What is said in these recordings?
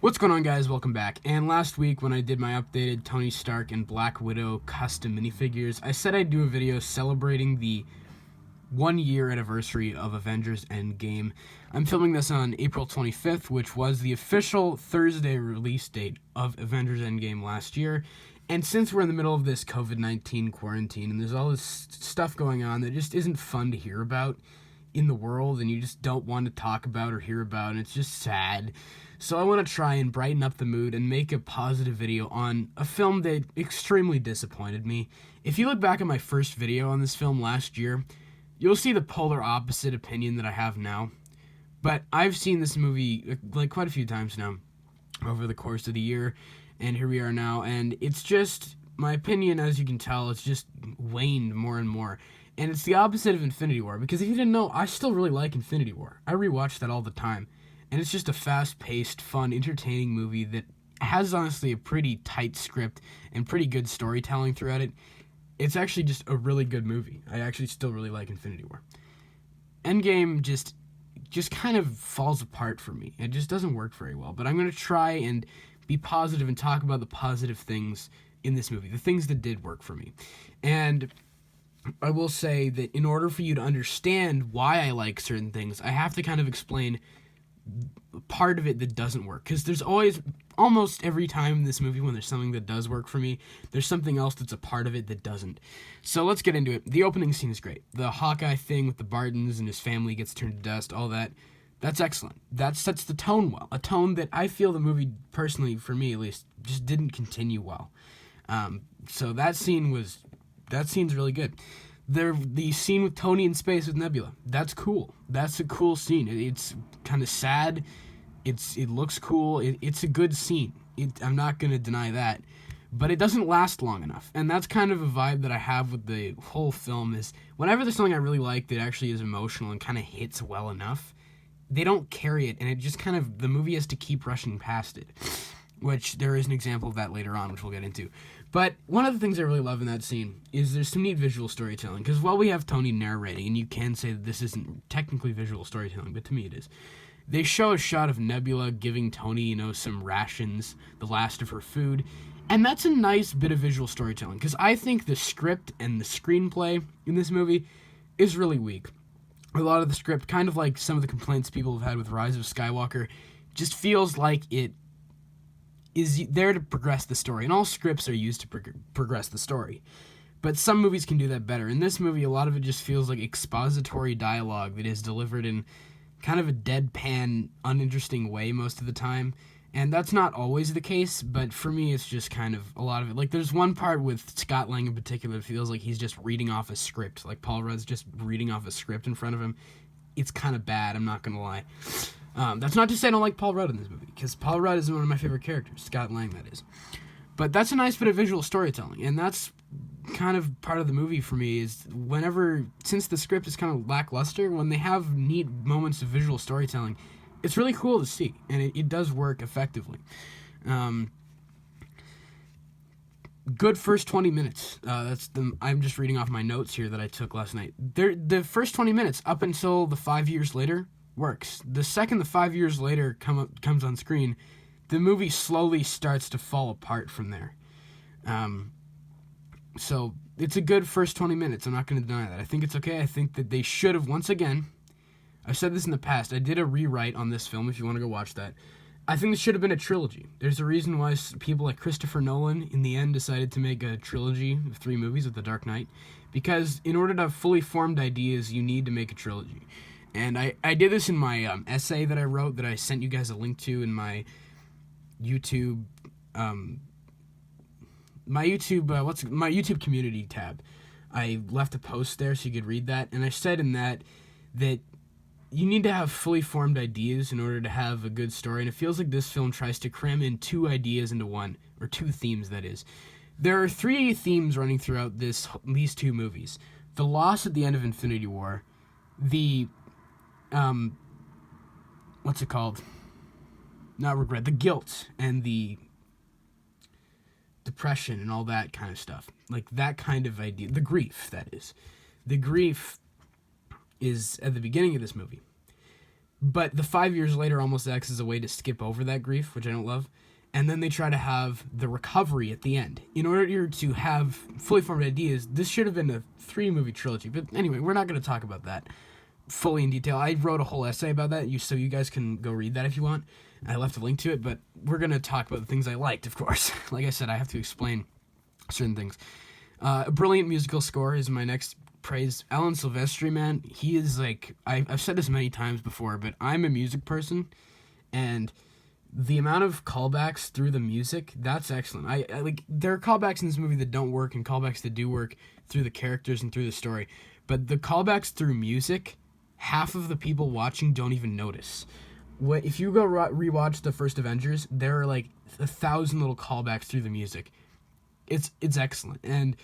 What's going on, guys? Welcome back. And last week when I did my updated Tony Stark and Black Widow custom minifigures, I said I'd do a video celebrating the 1 year anniversary of Avengers Endgame. I'm filming this on April 25th, which was the official Thursday release date of Avengers Endgame last year. And since we're in the middle of this COVID-19 quarantine and there's all this stuff going on that just isn't fun to hear about in the world and you just don't want to talk about or hear about, and it's just sad. So I want to try and brighten up the mood and make a positive video on a film that extremely disappointed me. If you look back at my first video on this film last year, you'll see the polar opposite opinion that I have now. But I've seen this movie like quite a few times now over the course of the year, and here we are now, and it's just, my opinion, as you can tell, it's just waned more and more. And it's the opposite of Infinity War, because if you didn't know, I still really like Infinity War. I rewatch that all the time. And it's just a fast-paced, fun, entertaining movie that has, honestly, a pretty tight script and pretty good storytelling throughout it. It's actually just a really good movie. I actually still really like Infinity War. Endgame just kind of falls apart for me. It just doesn't work very well. But I'm going to try and be positive and talk about the positive things in this movie, the things that did work for me. And I will say that in order for you to understand why I like certain things, I have to kind of explain part of it that doesn't work, because there's always, almost every time in this movie when there's something that does work for me, there's something else that's a part of it that doesn't. So let's get into it. The opening scene is great. The Hawkeye thing with the Bartons and his family gets turned to dust, all that, that's excellent. That sets the tone well, a tone that I feel the movie, personally, for me at least, just didn't continue well. So that scene's really good. The scene with Tony in space with Nebula, that's cool. That's a cool scene. It's kind of sad. It looks cool. It's a good scene. I'm not going to deny that. But it doesn't last long enough. And that's kind of a vibe that I have with the whole film, is whenever there's something I really like that actually is emotional and kind of hits well enough, they don't carry it, and it just kind of, the movie has to keep rushing past it. Which there is an example of that later on, which we'll get into. But one of the things I really love in that scene is there's some neat visual storytelling. Because while we have Tony narrating, and you can say that this isn't technically visual storytelling, but to me it is, they show a shot of Nebula giving Tony, some rations, the last of her food. And that's a nice bit of visual storytelling. Because I think the script and the screenplay in this movie is really weak. A lot of the script, kind of like some of the complaints people have had with Rise of Skywalker, just feels like it is there to progress the story, and all scripts are used to progress the story. But some movies can do that better. In this movie, a lot of it just feels like expository dialogue that is delivered in kind of a deadpan, uninteresting way most of the time. And that's not always the case, but for me, it's just kind of a lot of it. Like, there's one part with Scott Lang in particular that feels like he's just reading off a script. Like, Paul Rudd's just reading off a script in front of him. It's kind of bad, I'm not going to lie. That's not to say I don't like Paul Rudd in this movie, because Paul Rudd is one of my favorite characters, Scott Lang, that is. But that's a nice bit of visual storytelling, and that's kind of part of the movie for me, is since the script is kind of lackluster, when they have neat moments of visual storytelling, it's really cool to see, and it does work effectively. Good first 20 minutes. I'm just reading off my notes here that I took last night. The first 20 minutes, up until the 5 years later, works. The second the 5 years later comes on screen, the movie slowly starts to fall apart from there. So it's a good first 20 minutes. I'm not going to deny that. I think it's okay. I think that they should have, once again, I've said this in the past, I did a rewrite on this film if you want to go watch that. I think this should have been a trilogy. There's a reason why people like Christopher Nolan in the end decided to make a trilogy of 3 movies with The Dark Knight, because in order to have fully formed ideas, you need to make a trilogy. And I did this in my essay that I wrote, that I sent you guys a link to in my YouTube, my YouTube community tab. I left a post there so you could read that, and I said in that you need to have fully formed ideas in order to have a good story, and it feels like this film tries to cram in 2 ideas into one, or 2 themes, that is. There are 3 themes running throughout these 2 movies. The loss at the end of Infinity War, the what's it called? Not regret, the guilt and the depression and all that kind of stuff. Like, that kind of idea. The grief, that is. The grief is at the beginning of this movie. But the 5 years later almost acts as a way to skip over that grief, which I don't love. And then they try to have the recovery at the end. In order to have fully formed ideas, this should have been a 3-movie trilogy. But anyway, we're not going to talk about that fully in detail. I wrote a whole essay about that, so you guys can go read that if you want. I left a link to it, but we're going to talk about the things I liked, of course. Like I said, I have to explain certain things. A brilliant musical score is my next praise. Alan Silvestri, man, he is like, I've said this many times before, but I'm a music person, and the amount of callbacks through the music, that's excellent. I like, there are callbacks in this movie that don't work and callbacks that do work through the characters and through the story, but the callbacks through music, half of the people watching don't even notice. If you go rewatch the first Avengers, there are like 1,000 little callbacks through the music. It's excellent, and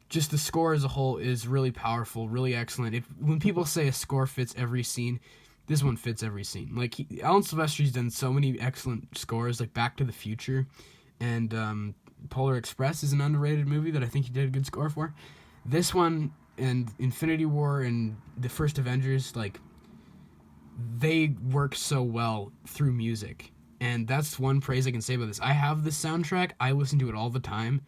just the score as a whole is really powerful, really excellent. When people say a score fits every scene, this one fits every scene. Like, Alan Silvestri's done so many excellent scores, like Back to the Future, and Polar Express is an underrated movie that I think he did a good score for. This one and Infinity War and the first Avengers, like, they work so well through music, and that's one praise I can say about this. I have this soundtrack. I listen to it all the time.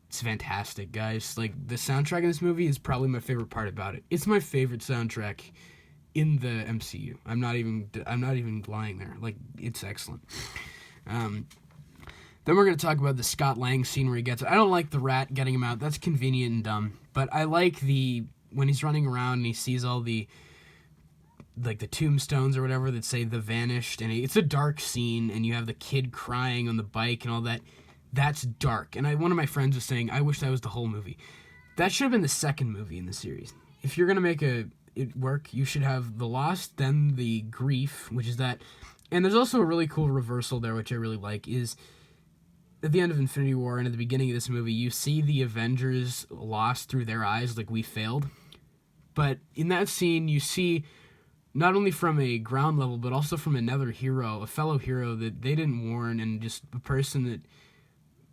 It's fantastic, guys. Like, the soundtrack in this movie is probably my favorite part about it. It's my favorite soundtrack in the MCU. I'm not even lying there. Like, it's excellent. Then we're going to talk about the Scott Lang scene where he gets it. I don't like the rat getting him out. That's convenient and dumb. But I like when he's running around and he sees all the, like, the tombstones or whatever that say the vanished, and it's a dark scene, and you have the kid crying on the bike and all that. That's dark. And one of my friends was saying, I wish that was the whole movie. That should have been the second movie in the series. If you're going to make it work, you should have the loss, then the grief, which is that. And there's also a really cool reversal there, which I really like, is at the end of Infinity War and at the beginning of this movie, you see the Avengers lost through their eyes, like, we failed. But in that scene, you see, not only from a ground level, but also from another hero, a fellow hero that they didn't warn, and just a person that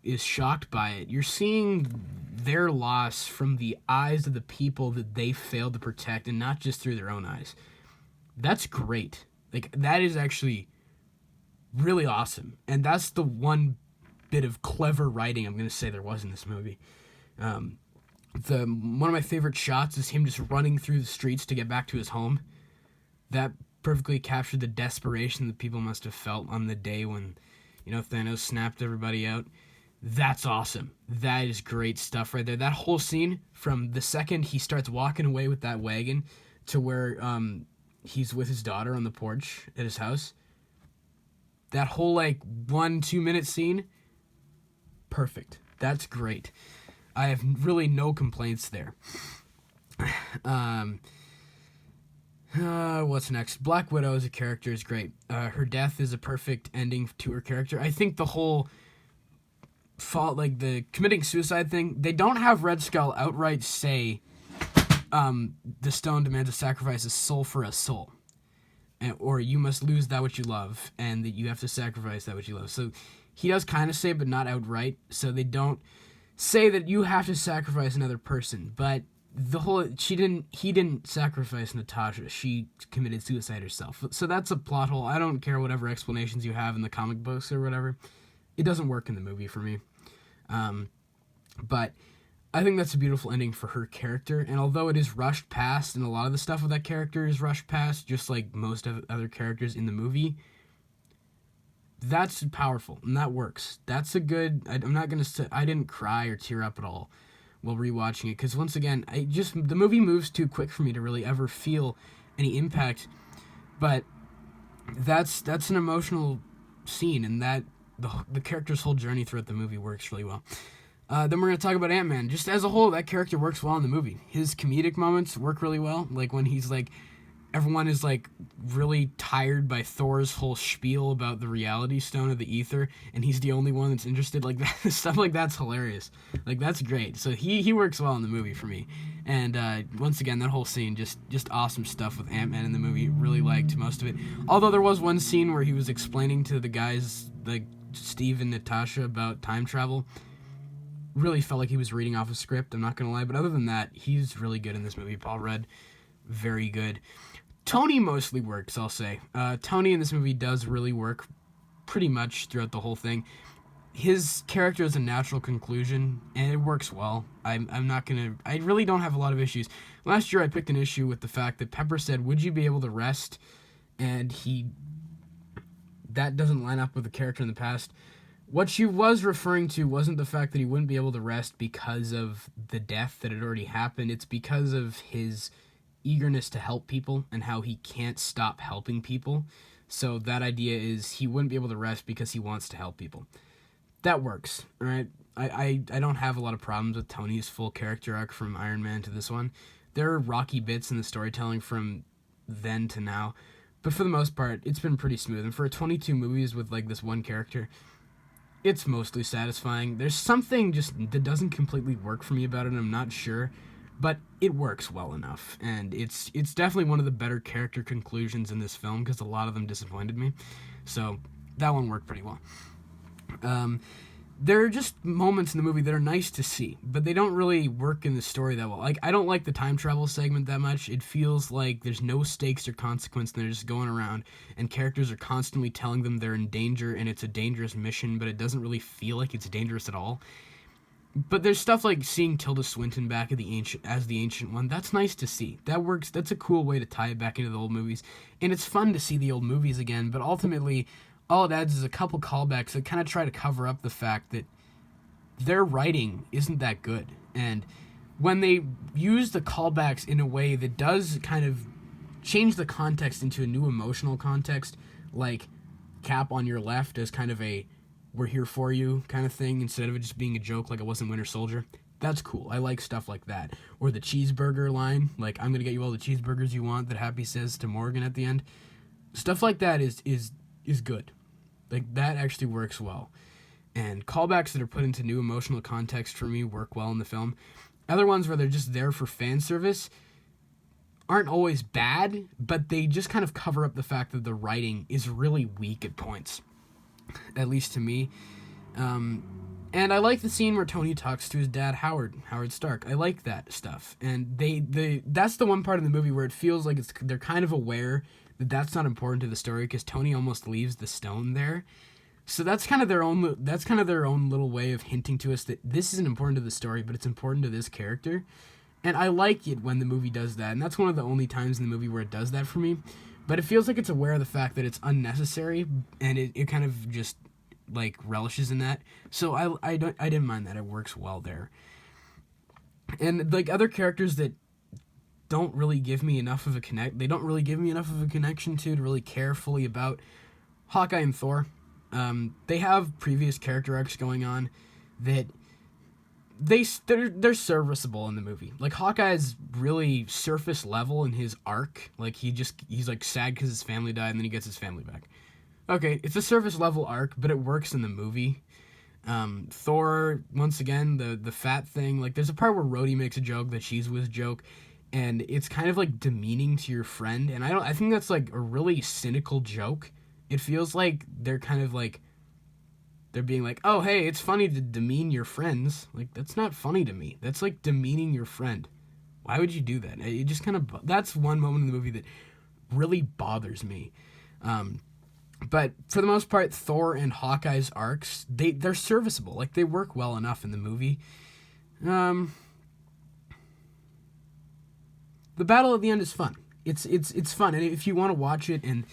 is shocked by it. You're seeing their loss from the eyes of the people that they failed to protect, and not just through their own eyes. That's great. Like, that is actually really awesome. And that's the one bit of clever writing I'm going to say there was in this movie. One of my favorite shots is him just running through the streets to get back to his home. That perfectly captured the desperation that people must have felt on the day when, Thanos snapped everybody out. That's awesome. That is great stuff right there. That whole scene, from the second he starts walking away with that wagon to where he's with his daughter on the porch at his house, that whole, like, 1-2 minute scene, perfect. That's great. I have really no complaints there. What's next? Black Widow as a character is great. Her death is a perfect ending to her character. I think the whole fault, like the committing suicide thing, they don't have Red Skull outright say the stone demands a sacrifice, a soul for a soul, or you must lose that which you love, and that you have to sacrifice that which you love. So he does kind of say it, but not outright. So they don't say that you have to sacrifice another person, but he didn't sacrifice Natasha. She committed suicide herself. So that's a plot hole. I don't care whatever explanations you have in the comic books or whatever. It doesn't work in the movie for me. But I think that's a beautiful ending for her character. And although it is rushed past, and a lot of the stuff with that character is rushed past, just like most of the other characters in the movie, that's powerful, and that works. That's a good... I'm not going to say... I didn't cry or tear up at all while rewatching it, because once again, the movie moves too quick for me to really ever feel any impact. But that's an emotional scene, and that the character's whole journey throughout the movie works really well. Then we're going to talk about AntMan. Just as a whole, that character works well in the movie. His comedic moments work really well. Like when he's like, everyone is like really tired by Thor's whole spiel about the reality stone of the ether, and he's the only one that's interested. Like that, stuff like that's hilarious. Like that's great. So he works well in the movie for me. And once again, that whole scene, just awesome stuff with AntMan in the movie. Really liked most of it. Although there was one scene where he was explaining to the guys, like Steve and Natasha, about time travel. Really felt like he was reading off a script, I'm not going to lie. But other than that, he's really good in this movie. Paul Rudd, very good. Tony mostly works, I'll say. Tony in this movie does really work pretty much throughout the whole thing. His character is a natural conclusion, and it works well. I'm not gonna. I really don't have a lot of issues. Last year, I picked an issue with the fact that Pepper said, "Would you be able to rest?" And that doesn't line up with the character in the past. What she was referring to wasn't the fact that he wouldn't be able to rest because of the death that had already happened. It's because of his eagerness to help people and how he can't stop helping people. So that idea is he wouldn't be able to rest because he wants to help people. That works, all right? I don't have a lot of problems with Tony's full character arc from Iron Man to this one. There are rocky bits in the storytelling from then to now, but for the most part, it's been pretty smooth. And for 22 movies with like this one character, it's mostly satisfying. There's something just that doesn't completely work for me about it, I'm not sure, but it works well enough. And it's definitely one of the better character conclusions in this film because a lot of them disappointed me. So that one worked pretty well. There are just moments in the movie that are nice to see, but they don't really work in the story that well. Like, I don't like the time travel segment that much. It feels like there's no stakes or consequence, and they're just going around, and characters are constantly telling them they're in danger, and it's a dangerous mission, but it doesn't really feel like it's dangerous at all. But there's stuff like seeing Tilda Swinton back as the Ancient One. That's nice to see. That works. That's a cool way to tie it back into the old movies, and it's fun to see the old movies again, but ultimately all it adds is a couple callbacks that kind of try to cover up the fact that their writing isn't that good. And when they use the callbacks in a way that does kind of change the context into a new emotional context, like Cap on your left as kind of a "we're here for you" kind of thing, instead of it just being a joke like it was in Winter Soldier, that's cool. I like stuff like that. Or the cheeseburger line, like "I'm gonna get you all the cheeseburgers you want," that Happy says to Morgan at the end. Stuff like that is good. Like, that actually works well. And callbacks that are put into new emotional context for me work well in the film. Other ones where they're just there for fan service aren't always bad, but they just kind of cover up the fact that the writing is really weak at points, at least to me. And I like the scene where Tony talks to his dad, Howard Stark. I like that stuff. And that's the one part of the movie where it feels like they're kind of aware that that's not important to the story because Tony almost leaves the stone there. So that's kind of their own little way of hinting to us that this isn't important to the story, but it's important to this character. And I like it when the movie does that, and that's one of the only times in the movie where it does that for me. But it feels like it's aware of the fact that it's unnecessary, and it kind of just like relishes in that. So I didn't mind that. It works well there. And like other characters that don't really give me enough of a connection to really care fully about. Hawkeye and Thor. They have previous character arcs going on that they're serviceable in the movie. Like, Hawkeye's really surface level in his arc. Like, he's like sad because his family died and then he gets his family back. Okay, it's a surface level arc, but it works in the movie. Thor, once again, the fat thing. Like, there's a part where Rhodey makes a joke that she's with joke, and it's kind of like demeaning to your friend, and I think that's like a really cynical joke. It feels like they're kind of like they're being like, "Oh, hey, it's funny to demean your friends." Like, that's not funny to me. That's like demeaning your friend. Why would you do that? It just kind of, that's one moment in the movie that really bothers me. But for the most part, Thor and Hawkeye's arcs, they're serviceable. Like, they work well enough in the movie. The battle at the end is fun. It's fun, and if you want to watch it, and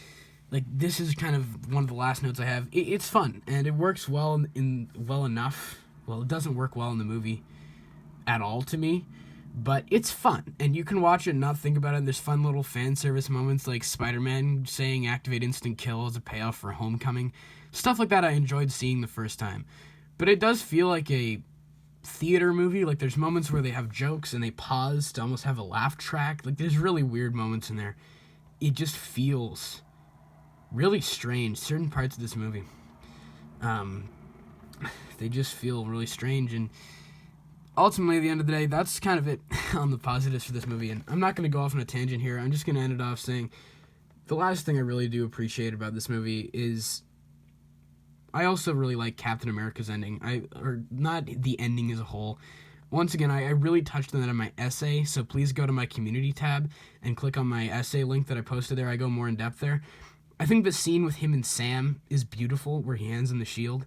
like, this is kind of one of the last notes I have. It's fun, and it works well well enough. Well, it doesn't work well in the movie at all to me, but it's fun, and you can watch it and not think about it. There's fun little fan service moments, like Spider-Man saying "activate instant kill" as a payoff for Homecoming. Stuff like that I enjoyed seeing the first time. But it does feel like a theater movie. Like, there's moments where they have jokes and they pause to almost have a laugh track. Like, there's really weird moments in there. It just feels really strange. Certain parts of this movie, they just feel really strange. And ultimately, at the end of the day, that's kind of it on the positives for this movie. And I'm not going to go off on a tangent here. I'm just going to end it off saying the last thing I really do appreciate about this movie is I also really like Captain America's ending. Or not the ending as a whole. once again, I really touched on that in my essay, so please go to my community tab and click on my essay link that I posted there. I go more in depth there. I think the scene with him and Sam is beautiful, where he hands him the shield.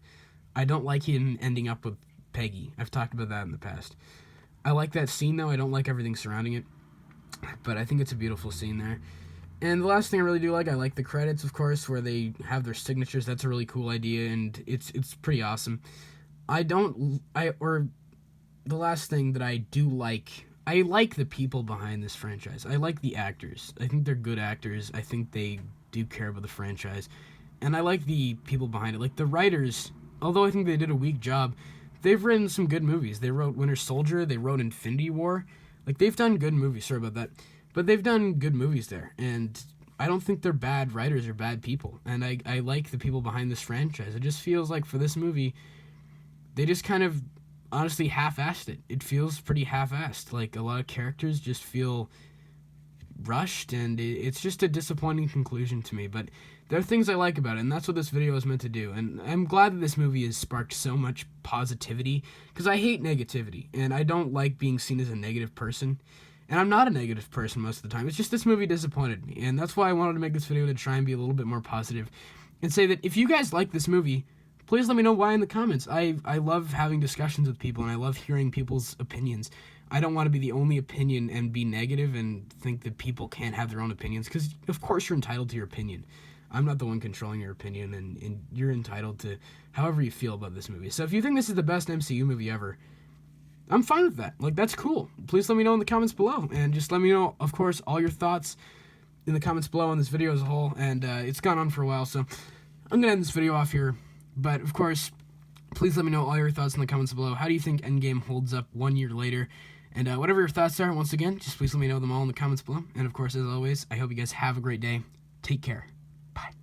I don't like him ending up with Peggy. I've talked about that in the past. I like that scene, though. I don't like everything surrounding it, but I think it's a beautiful scene there. And the last thing I really do like, I like the credits, of course, where they have their signatures. That's a really cool idea, and it's pretty awesome. The last thing that I do like, I like the people behind this franchise. I like the actors. I think they're good actors. I think they do care about the franchise. And I like the people behind it. Like the writers, although I think they did a weak job, they've written some good movies. They wrote Winter Soldier, they wrote Infinity War. Like, they've done good movies, sorry about that. But they've done good movies there, and I don't think they're bad writers or bad people. And I like the people behind this franchise. It just feels like for this movie, they just kind of honestly half-assed it. It feels pretty half-assed. Like, a lot of characters just feel rushed, and it's just a disappointing conclusion to me. But there are things I like about it, and that's what this video is meant to do. And I'm glad that this movie has sparked so much positivity, because I hate negativity, and I don't like being seen as a negative person. And I'm not a negative person most of the time. It's just this movie disappointed me. And that's why I wanted to make this video, to try and be a little bit more positive. And say that if you guys like this movie, please let me know why in the comments. I love having discussions with people, and I love hearing people's opinions. I don't want to be the only opinion and be negative and think that people can't have their own opinions. Because, of course, you're entitled to your opinion. I'm not the one controlling your opinion, and you're entitled to however you feel about this movie. So if you think this is the best MCU movie ever, I'm fine with that. Like, that's cool. Please let me know in the comments below. And just let me know, of course, all your thoughts in the comments below on this video as a whole. And it's gone on for a while, so I'm going to end this video off here. But, of course, please let me know all your thoughts in the comments below. How do you think Endgame holds up 1 year later? And whatever your thoughts are, once again, just please let me know them all in the comments below. And, of course, as always, I hope you guys have a great day. Take care. Bye.